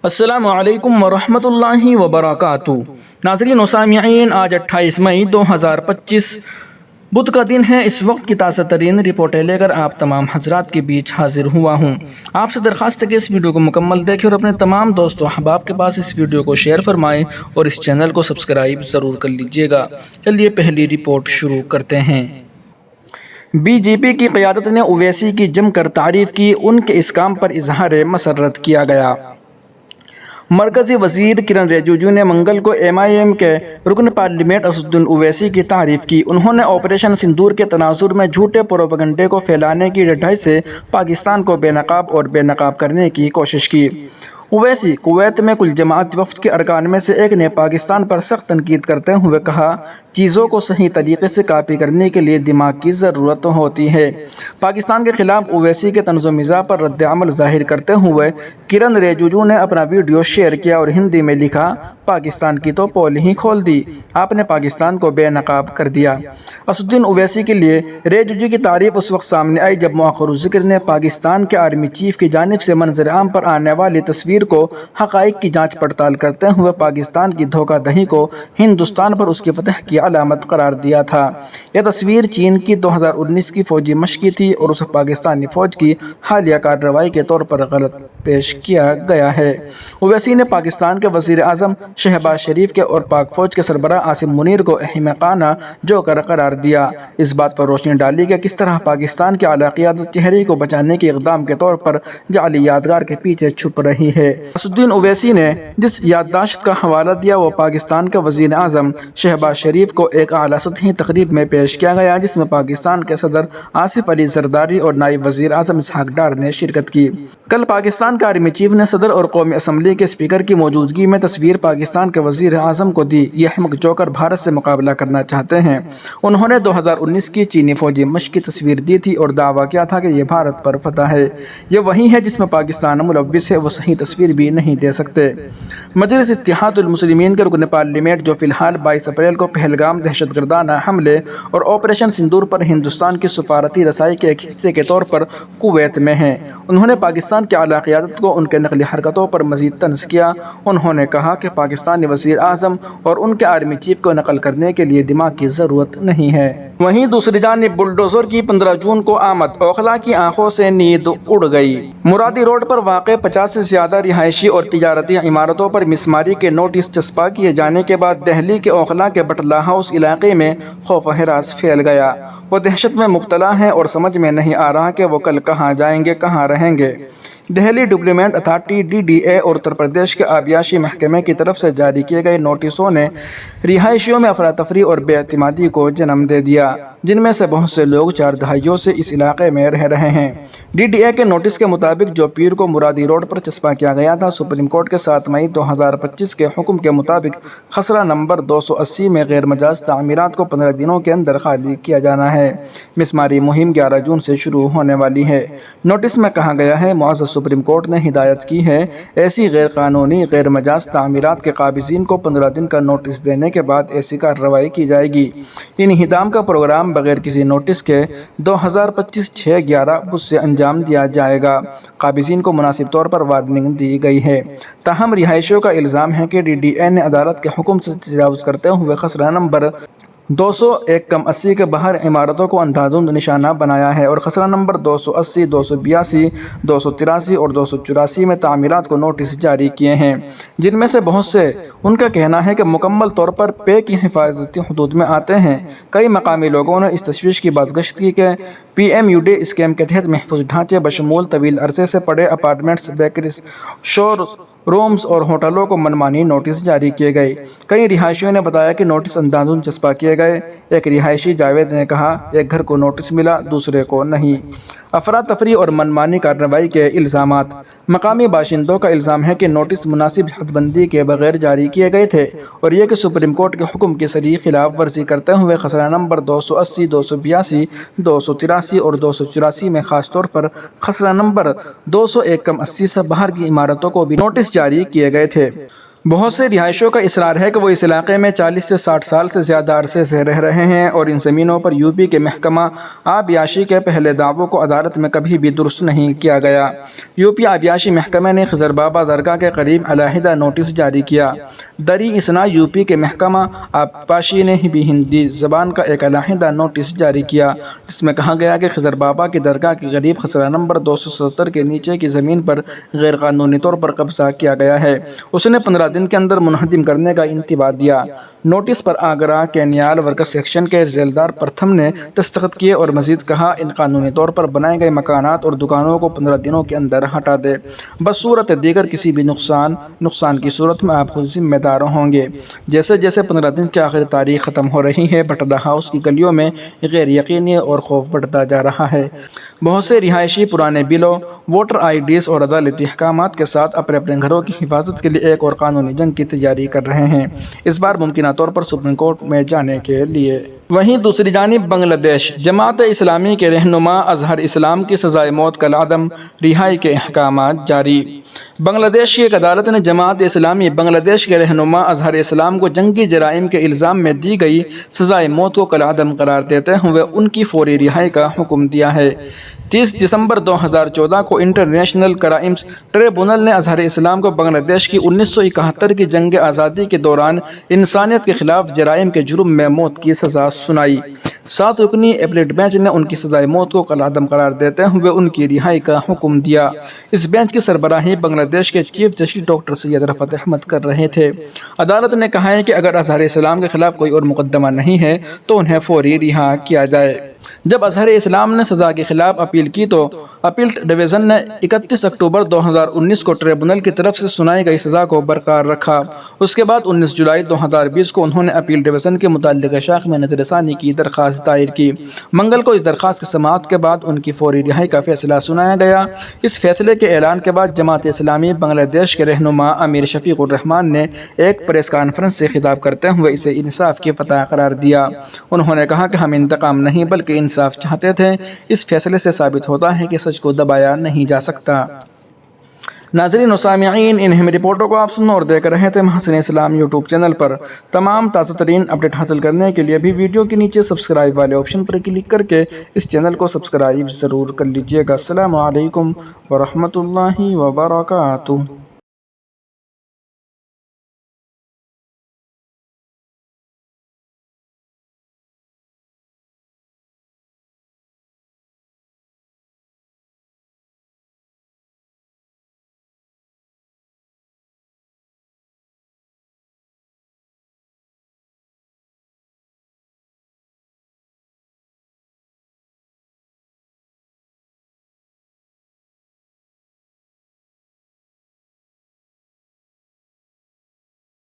السلام علیکم ورحمۃ اللہ وبرکاتہ۔ ناظرین و سامعین، آج 28 مئی 2025 بدھ کا دن ہے۔ اس وقت کی تازہ ترین رپورٹیں لے کر آپ تمام حضرات کے بیچ حاضر ہوا ہوں۔ آپ سے درخواست ہے کہ اس ویڈیو کو مکمل دیکھیں اور اپنے تمام دوست و احباب کے پاس اس ویڈیو کو شیئر فرمائیں اور اس چینل کو سبسکرائب ضرور کر لیجئے گا۔ چلیے پہلی رپورٹ شروع کرتے ہیں۔ بی جے پی کی قیادت نے اویسی کی جم کر تعریف کی، ان کے اس کام پر اظہار مسرت کیا گیا۔ مرکزی وزیر کرن رجیجو نے منگل کو ایم آئی ایم کے رکن پارلیمنٹ اسدالدین اویسی کی تعریف کی۔ انہوں نے آپریشن سندور کے تناظر میں جھوٹے پروپیگنڈے کو پھیلانے کی ڈھائی سے پاکستان کو بے نقاب اور بے نقاب کرنے کی کوشش کی۔ اویسی کویت میں کل جماعت وفد کے ارکان میں سے ایک نے پاکستان پر سخت تنقید کرتے ہوئے کہا، چیزوں کو صحیح طریقے سے کاپی کرنے کے لیے دماغ کی ضرورت ہوتی ہے۔ پاکستان کے خلاف اویسی کے طنز و مزاح پر رد عمل ظاہر کرتے ہوئے کرن رجیجو نے اپنا ویڈیو شیئر کیا اور ہندی میں لکھا، پاکستان کی تو پول ہی کھول دی، آپ نے پاکستان کو بے نقاب کر دیا۔ اسدالدین اویسی کے لیے رجیجو کی تعریف اس وقت سامنے آئی جب مؤخر ذکر نے پاکستان کے آرمی چیف کی جانب سے منظر عام پر آنے والی تصویر کو حقائق کی جانچ پڑتال کرتے ہوئے پاکستان کی دھوکہ دہی کو ہندوستان پر اس کی فتح کی علامت قرار دیا تھا۔ یہ تصویر چین کی 2019 کی فوجی مشق تھی اور اسے پاکستانی فوج کی حالیہ کارروائی کے طور پر غلط پیش کیا گیا ہے۔ اویسی نے پاکستان کے وزیر اعظم شہباز شریف کے اور پاک فوج کے سربراہ عاصم منیر کو احمقانہ جوکر قرار دیا۔ اس بات پر روشنی ڈالی کہ کس طرح پاکستان کے اعلیٰ قیادت چہرے کو بچانے کے اقدام کے طور پر جعلی یادگار کے پیچھے چھپ رہی ہے۔ اسدالدین اویسی نے جس یادداشت کا حوالہ دیا وہ پاکستان کے وزیر اعظم شہباز شریف کو ایک اعلیٰ سطحی تقریب میں پیش کیا گیا، جس میں پاکستان کے صدر آصف علی زرداری اور نائب وزیر اعظم اسحاق ڈار نے شرکت کی۔ کل پاکستان کے آرمی چیف نے صدر اور قومی اسمبلی کے اسپیکر کی موجودگی میں تصویر پاکستان کے وزیر اعظم کو دی۔ یہ احمق جوکر بھارت سے مقابلہ کرنا چاہتے ہیں۔ انہوں نے 2019 کی چینی فوجی مشق کی تصویر دی تھی اور دعویٰ کیا تھا کہ یہ بھارت پر فتح ہے۔ یہ وہی ہے جس میں پاکستان ملوث ہے، وہ صحیح تصویر بھی نہیں دے سکتے۔ مجلس اتحاد المسلمین کے رکن پارلیمنٹ جو فی الحال 22 اپریل کو پہلگام دہشت گردانہ حملے اور آپریشن سندور پر ہندوستان کی سفارتی رسائی کے ایک حصے کے طور پر کویت میں ہیں، انہوں نے پاکستان کی اعلیٰ قیادت کو ان کے نقلی حرکتوں پر مزید طنز کیا۔ انہوں نے کہا کہ پاکستانی وزیر اعظم اور ان کے آرمی چیف کو نقل کرنے کے لیے دماغ کی ضرورت نہیں ہے۔ وہیں دوسری جانب بلڈوزر کی 15 جون کو آمد، اوکھلا کی آنکھوں سے نیند اڑ گئی۔ مرادی روڈ پر واقع 50 سے زیادہ رہائشی اور تجارتی عمارتوں پر مسماری کے نوٹس چسپاں کیے جانے کے بعد دہلی کے اوکھلا کے بٹلہ ہاؤس علاقے میں خوف و ہراس پھیل گیا۔ وہ دہشت میں مبتلا ہیں اور سمجھ میں نہیں آ رہا کہ وہ کل کہاں جائیں گے، کہاں رہیں گے۔ دہلی ڈیولپمنٹ اتھارٹی DDA اور اتر پردیش کے آبیاشی محکمے کی طرف سے جاری کیے گئے نوٹسوں نے رہائشیوں میں افراتفری اور بے اعتمادی کو جنم دے دیا، جن میں سے بہت سے لوگ 4 دہائیوں سے اس علاقے میں رہ رہے ہیں۔ DDA کے نوٹس کے مطابق جو پیر کو مرادی روڈ پر چسپاں کیا گیا تھا، سپریم کورٹ کے 7 مئی 2025 کے حکم کے مطابق خسرہ نمبر 280 میں غیر مجاز تعمیرات کو 15 دنوں کے اندر خالی کیا جانا ہے۔ مسماری مہم 11 جون سے شروع ہونے والی ہے۔ نوٹس میں کہا گیا ہے، معزز سپریم کورٹ نے ہدایت کی ہے، ایسی غیر قانونی غیر مجاز تعمیرات کے قابضین کو 15 دن کا نوٹس دینے کے بعد ایسی کارروائی کی جائے گی۔ انہدام کا پروگرام بغیر کسی نوٹس کے 2025/6/11 بدھ سے انجام دیا جائے گا۔ قابضین کو مناسب طور پر وارننگ دی گئی ہے۔ تاہم رہائشیوں کا الزام ہے کہ DDA نے عدالت کے حکم سے تجاوز کرتے ہوئے خسرہ نمبر 201-80 کے باہر عمارتوں کو اندھادھند نشانہ بنایا ہے اور خسرہ نمبر 280، 282، 283 اور 284 میں تعمیرات کو نوٹس جاری کیے ہیں، جن میں سے بہت سے ان کا کہنا ہے کہ مکمل طور پر پے کی حفاظتی حدود میں آتے ہیں۔ کئی مقامی لوگوں نے اس تشویش کی بازگشت کی کہ PMUD اسکیم کے تحت محفوظ ڈھانچے بشمول طویل عرصے سے پڑے اپارٹمنٹس، بیکریز، شو رومز اور ہوٹلوں کو منمانی نوٹس جاری کیے گئے۔ کئی رہائشیوں نے بتایا کہ نوٹس اندھادھند چسپاں کیے گئے۔ ایک رہائشی جاوید نے کہا، ایک گھر کو نوٹس ملا، دوسرے کو نہیں۔ افراتفری اور منمانی کارروائی کے الزامات۔ مقامی باشندوں کا الزام ہے کہ نوٹس مناسب حد بندی کے بغیر جاری کیے گئے تھے اور یہ کہ سپریم کورٹ کے حکم کی صریح خلاف ورزی کرتے ہوئے خسرہ نمبر 280، 282، 283 اور 284 میں خاص طور پر خسرہ نمبر 201-80 سے باہر کی عمارتوں کو بھی نوٹس جاری کیے گئے تھے۔ بہت سے رہائشیوں کا اصرار ہے کہ وہ اس علاقے میں 40 سے 60 سال سے زیادہ عرصے سے رہ رہے ہیں اور ان زمینوں پر یو پی کے محکمہ آبیاشی کے پہلے دعووں کو عدالت میں کبھی بھی درست نہیں کیا گیا۔ یو پی آبیاشی محکمہ نے خضر بابا درگاہ کے قریب علیحدہ نوٹس جاری کیا۔ دریں اثنا یو پی کے محکمہ آبیاشی نے بھی ہندی زبان کا ایک علیحدہ نوٹس جاری کیا، جس میں کہا گیا کہ خضر بابا کی درگاہ کے قریب خسرہ نمبر 277 کے نیچے کی زمین پر غیر قانونی طور پر قبضہ کیا گیا ہے۔ اس نے 15 دن کے اندر منہدم کرنے کا انتباہ دیا۔ نوٹس پر آگرہ کینیال ورکس سیکشن کے ذیلدار پرتھم نے دستخط کیے اور مزید کہا، ان قانونی طور پر بنائے گئے مکانات اور دکانوں کو 15 دنوں کے اندر ہٹا دے۔ بصورت دیگر کسی بھی نقصان کی صورت میں آپ خود ذمہ دار ہوں گے۔ جیسے جیسے 15 دن کی آخری تاریخ ختم ہو رہی ہے، بٹلہ ہاؤس کی گلیوں میں غیر یقینی اور خوف بڑھتا جا رہا ہے۔ بہت سے رہائشی پرانے بلوں، ووٹر آئی ڈیز اور عدالتی احکامات کے ساتھ اپنے گھروں کی حفاظت کے لیے ایک اور قانونی جنگ کی تیاری کر رہے ہیں، اس بار ممکنہ طور پر سپریم کورٹ میں جانے کے لیے۔ وہیں دوسری جانب بنگلہ دیش، جماعت اسلامی کے رہنما اظہر اسلام کی سزائے موت کالعدم، رہائی کے احکامات جاری۔ بنگلہ دیش کی ایک عدالت نے جماعت اسلامی بنگلہ دیش کے رہنما اظہر اسلام کو جنگی جرائم کے الزام میں دی گئی سزائے موت کو کالعدم قرار دیتے ہوئے ان کی فوری رہائی کا حکم دیا ہے۔ 30 دسمبر 2014 کو انٹرنیشنل کرائمز ٹریبونل نے اظہر اسلام کو بنگلہ دیش کی 1971 کی جنگ آزادی کے دوران انسانیت کے خلاف جرائم کے جرم میں موت کی سزا سنائی۔ 7 رکنی اپیلیٹ بینچ نے ان کی سزائے موت کو کالعدم قرار دیتے ہوئے ان کی رہائی کا حکم دیا۔ اس بینچ کی سربراہی بنگلہ دیش کے چیف جسٹس ڈاکٹر سید رفعت احمد کر رہے تھے۔ عدالت نے کہا ہے کہ اگر اظہر اسلام کے خلاف کوئی اور مقدمہ نہیں ہے تو انہیں فوری رہا کیا جائے۔ جب اظہر اسلام نے سزا کے خلاف اپیل کی تو اپیلٹ ڈویژن نے 31 اکتوبر 2019 کو ٹریبونل کی طرف سے سنائی گئی سزا کو برقرار رکھا۔ اس کے بعد 19 جولائی 2020 کو انہوں نے اپیل ڈویژن کے متعلقہ شاخ میں نظر ثانی کی درخواست دائر کی۔ منگل کو اس درخواست کی سماعت کے بعد ان کی فوری رہائی کا فیصلہ سنایا گیا۔ اس فیصلے کے اعلان کے بعد جماعت اسلامی بنگلہ دیش کے رہنما امیر شفیق الرحمان نے ایک پریس کانفرنس سے خطاب کرتے ہوئے اسے انصاف کی فتح قرار دیا۔ انہوں نے کہا کہ ہم انتقام نہیں بلکہ انصاف چاہتے تھے۔ اس فیصلے سے ثابت ہوتا ہے کہ سچ کو دبایا نہیں جا سکتا۔ ناظرین و سامعین، ان اہم رپورٹوں کو آپ سن اور دیکھ رہے تھے محسن اسلام یوٹیوب چینل پر۔ تمام تازہ ترین اپڈیٹ حاصل کرنے کے لیے بھی ویڈیو کے نیچے سبسکرائب والے آپشن پر کلک کر کے اس چینل کو سبسکرائب ضرور کر لیجیے گا۔ السلام علیکم ورحمۃ اللہ وبرکاتہ۔